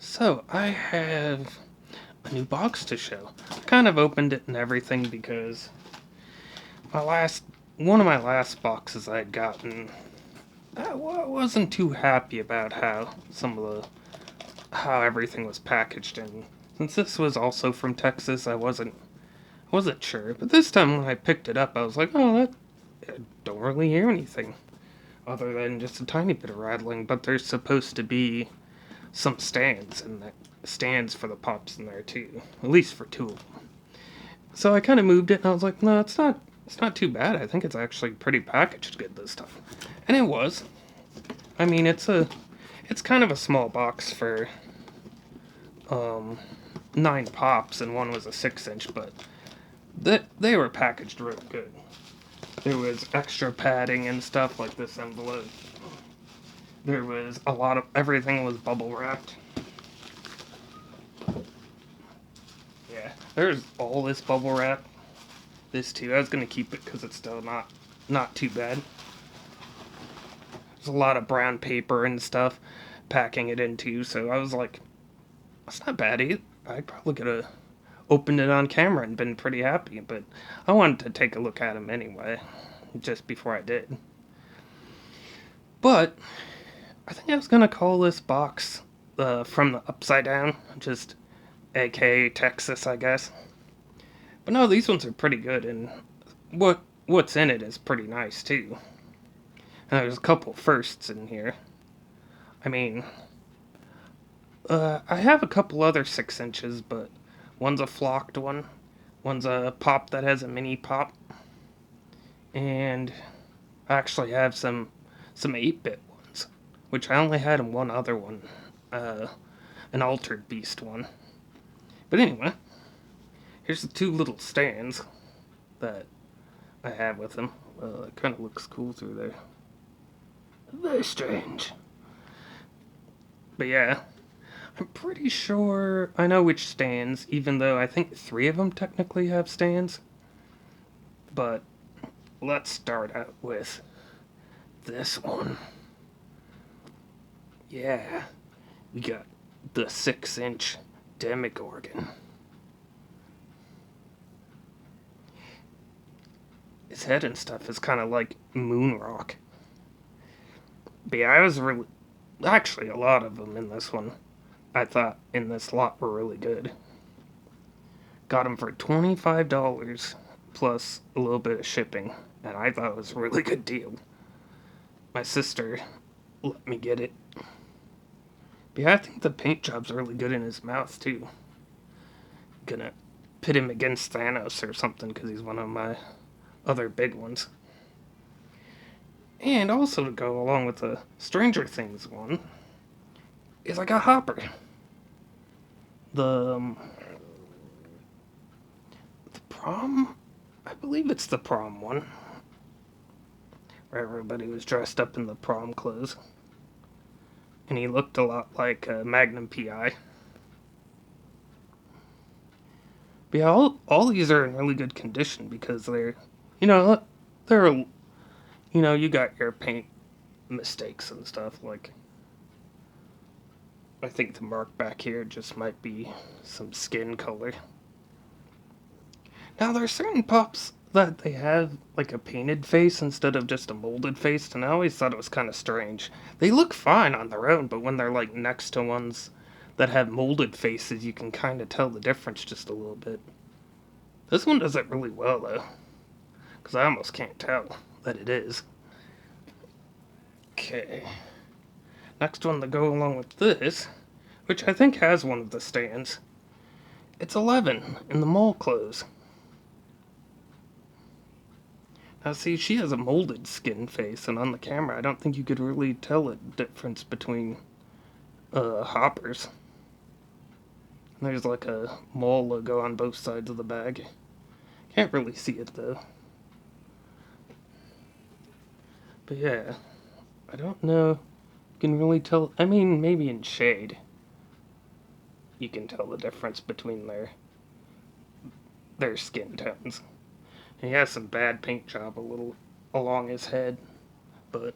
So, I have a new box to show. I kind of opened it and everything because my last one of my last boxes I had gotten, I wasn't too happy about how everything was packaged, and since this was also from Texas, I wasn't sure. But this time when I picked it up, I was like, oh, I don't really hear anything other than just a tiny bit of rattling. But there's supposed to be some stands for the pops in there too, at least for two of them. So I kind of moved it, and I was like, no, it's not too bad. I think it's actually pretty packaged good this time, and it was. I mean, it's kind of a small box for um 9 pops, and one was a 6 inch, but they were packaged real good. There was extra padding and stuff like this envelope. There was a lot of everything was bubble wrapped. Yeah, there's all this bubble wrap. This too. I was gonna keep it because it's still not too bad. There's a lot of brown paper and stuff packing it into, so I was like, that's not bad either. I probably could have opened it on camera and been pretty happy, but I wanted to take a look at them anyway, just before I did. But I think I was gonna call this box from the Upsidedown, just aka Texas, I guess. But no, these ones are pretty good, and what's in it is pretty nice too. And there's a couple firsts in here. I mean, I have a couple other 6 inches, but one's a flocked one, one's a pop that has a mini pop, and I actually have some 8-bit ones, which I only had in one other one, uh, an altered beast one. But anyway, here's the two little stands that I have with them. It kind of looks cool through there. Very strange. But yeah, I'm pretty sure I know which stands, even though I think 3 of them technically have stands. But let's start out with this one. Yeah, we got the 6-inch Demogorgon. His head and stuff is kind of like moon rock. But yeah, I was really. Actually, a lot of them in this one, I thought in this lot were really good. Got them for $25 plus a little bit of shipping, and I thought it was a really good deal. My sister let me get it. But yeah, I think the paint job's really good in his mouth too. Gonna pit him against Thanos or something because he's one of my other big ones. And also to go along with the Stranger Things one is I got Hopper. The the prom, I believe it's the prom one, where everybody was dressed up in the prom clothes, and he looked a lot like Magnum PI. But yeah, all these are in really good condition because you know, they're, you got your paint mistakes and stuff. Like, I think the mark back here just might be some skin color. Now, there are certain pops that they have like a painted face instead of just a molded face, and I always thought it was kind of strange. They look fine on their own, but when they're like next to ones that have molded faces, you can kind of tell the difference just a little bit. This one does it really well, though, because I almost can't tell that it is. Okay. Next one to go along with this, which I think has one of the stands. It's 11 in the mall clothes. Now, see, she has a molded skin face, and on the camera, I don't think you could really tell a difference between Hoppers. And there's like a mall logo on both sides of the bag. Can't really see it though. But yeah, I don't know. You can really tell. I mean, maybe in shade, you can tell the difference between their skin tones. He has some bad paint job a little along his head, but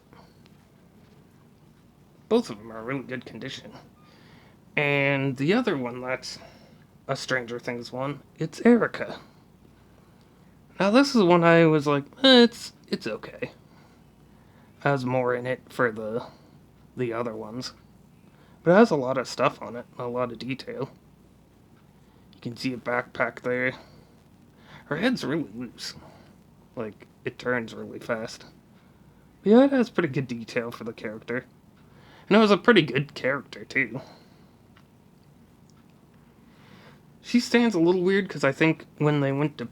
both of them are in really good condition. And the other one that's a Stranger Things one, it's Erica. Now this is one I was like, it's okay. Has more in it for the other ones, but it has a lot of stuff on it, a lot of detail. You can see a backpack there. Her head's really loose, like it turns really fast. But yeah, it has pretty good detail for the character, and it was a pretty good character too. She stands a little weird because I think when they went to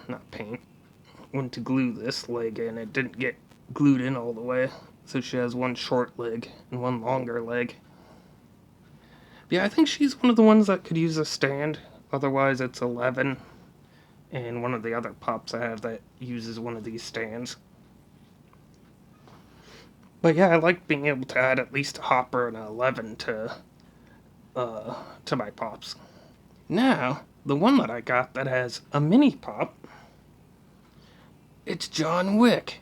not paint, went to glue this leg in, it didn't get glued in all the way. So she has one short leg and one longer leg. But yeah, I think she's one of the ones that could use a stand. Otherwise, it's 11. And one of the other pops I have that uses one of these stands. But yeah, I like being able to add at least a hopper and an 11 to my pops. Now, the one that I got that has a mini pop, it's John Wick.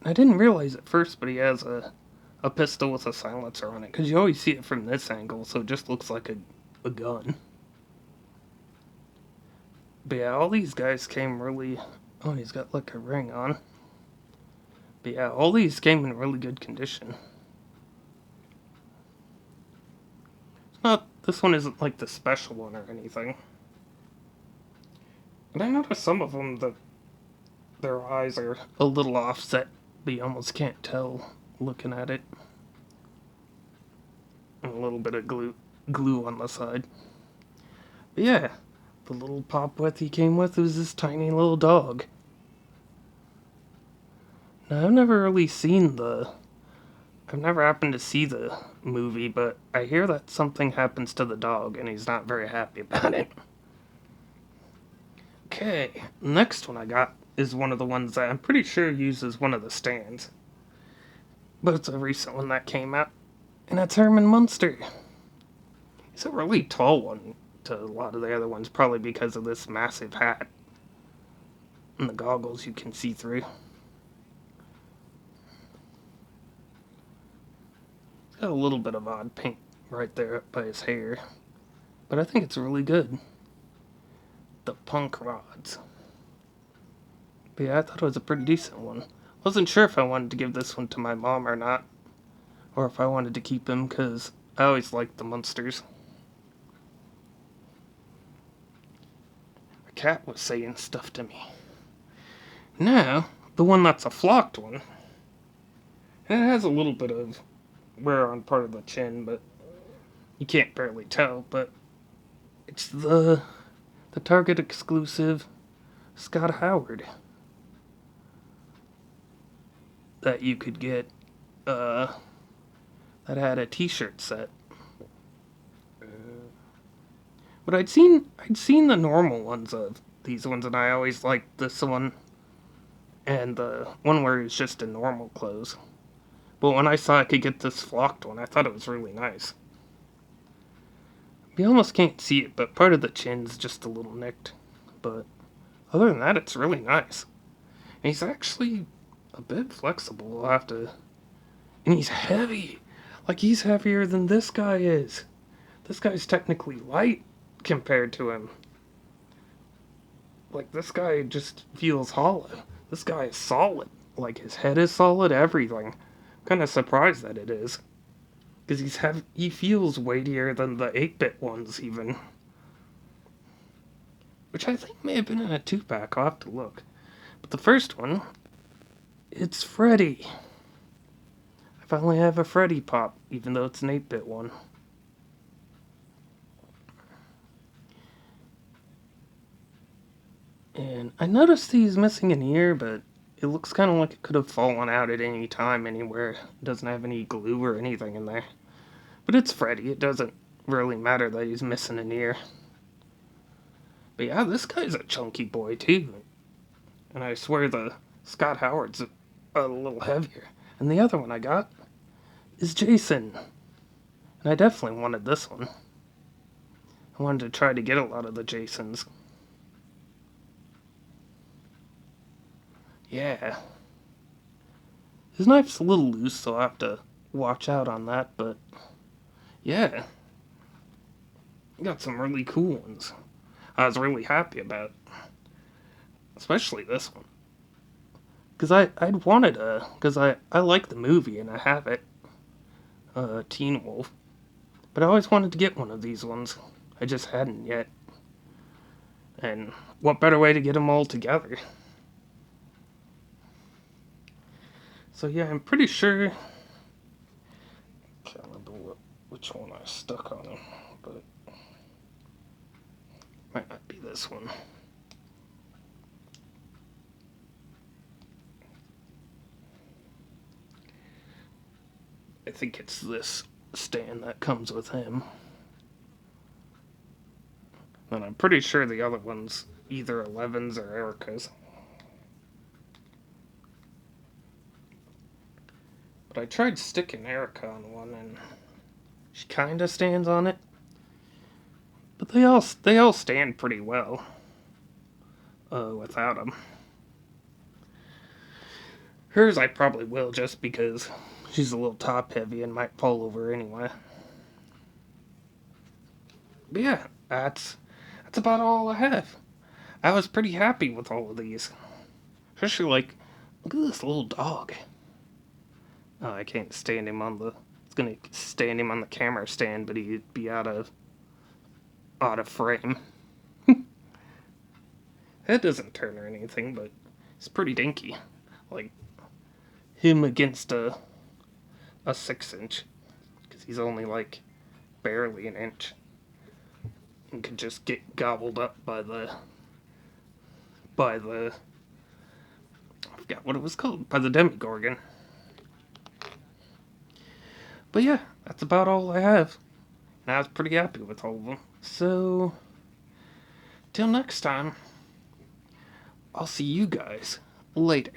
I didn't realize at first, but he has a pistol with a silencer on it, because you always see it from this angle, so it just looks like a gun. But yeah, all these guys came really... Oh, he's got like a ring on. But yeah, all these came in really good condition. This one isn't like the special one or anything. And I noticed some of them that their eyes are a little offset, but you almost can't tell looking at it. And a little bit of glue on the side. But yeah, the little pop with he came with was this tiny little dog. Now, I've never happened to see the movie, but I hear that something happens to the dog and he's not very happy about it. Okay, next one I got is one of the ones that I'm pretty sure uses one of the stands. But it's a recent one that came out, and that's Herman Munster. He's a really tall one to a lot of the other ones, probably because of this massive hat and the goggles you can see through. He's got a little bit of odd paint right there up by his hair, but I think it's really good. The punk rods. But yeah, I thought it was a pretty decent one. Wasn't sure if I wanted to give this one to my mom or not, or if I wanted to keep him, because I always liked the Munsters. A cat was saying stuff to me. Now, the one that's a flocked one, and it has a little bit of wear on part of the chin, but you can't barely tell, but it's the Target exclusive Scott Howard that you could get that had a t-shirt set. But I'd seen the normal ones of these ones, and I always liked this one and the one where it's just in normal clothes. But when I saw I could get this flocked one, I thought it was really nice. You almost can't see it, but part of the chin's just a little nicked. But other than that, it's really nice. And he's actually a bit flexible, I'll have to... And he's heavy. Like, he's heavier than this guy is. This guy's technically light compared to him. Like, this guy just feels hollow. This guy is solid. Like, his head is solid, everything. I'm kind of surprised that it is. Because he feels weightier than the 8-bit ones, even. Which I think may have been in a 2-pack, I'll have to look. But the first one, it's Freddy. I finally have a Freddy pop, even though it's an 8-bit one. And I noticed he's missing an ear, but it looks kind of like it could have fallen out at any time anywhere. It doesn't have any glue or anything in there. But it's Freddy. It doesn't really matter that he's missing an ear. But yeah, this guy's a chunky boy too. And I swear the Scott Howard's a little heavier. And the other one I got is Jason. And I definitely wanted this one. I wanted to try to get a lot of the Jasons. Yeah. His knife's a little loose, so I'll have to watch out on that, but yeah, you got some really cool ones. I was really happy about, especially this one. Because I'd wanted because I like the movie and I have it, Teen Wolf. But I always wanted to get one of these ones. I just hadn't yet. And what better way to get them all together? So yeah, I'm pretty sure. Can't remember which one I stuck on him, but might not be this one. I think it's this stand that comes with him. And I'm pretty sure the other one's either Eleven's or Erica's. But I tried sticking Erica on one and she kinda stands on it. But they all stand pretty well. Without them. Hers I probably will just because she's a little top heavy and might fall over anyway. But yeah, that's about all I have. I was pretty happy with all of these. Especially like, look at this little dog. Oh, I can't stand him on the. It's gonna stand him on the camera stand, but he'd be out of frame. Head doesn't turn or anything, but it's pretty dinky. Like him against a 6-inch, because he's only like barely an inch, and could just get gobbled up by the I forgot what it was called, by the Demogorgon. But yeah, that's about all I have. And I was pretty happy with all of them. So, till next time, I'll see you guys later.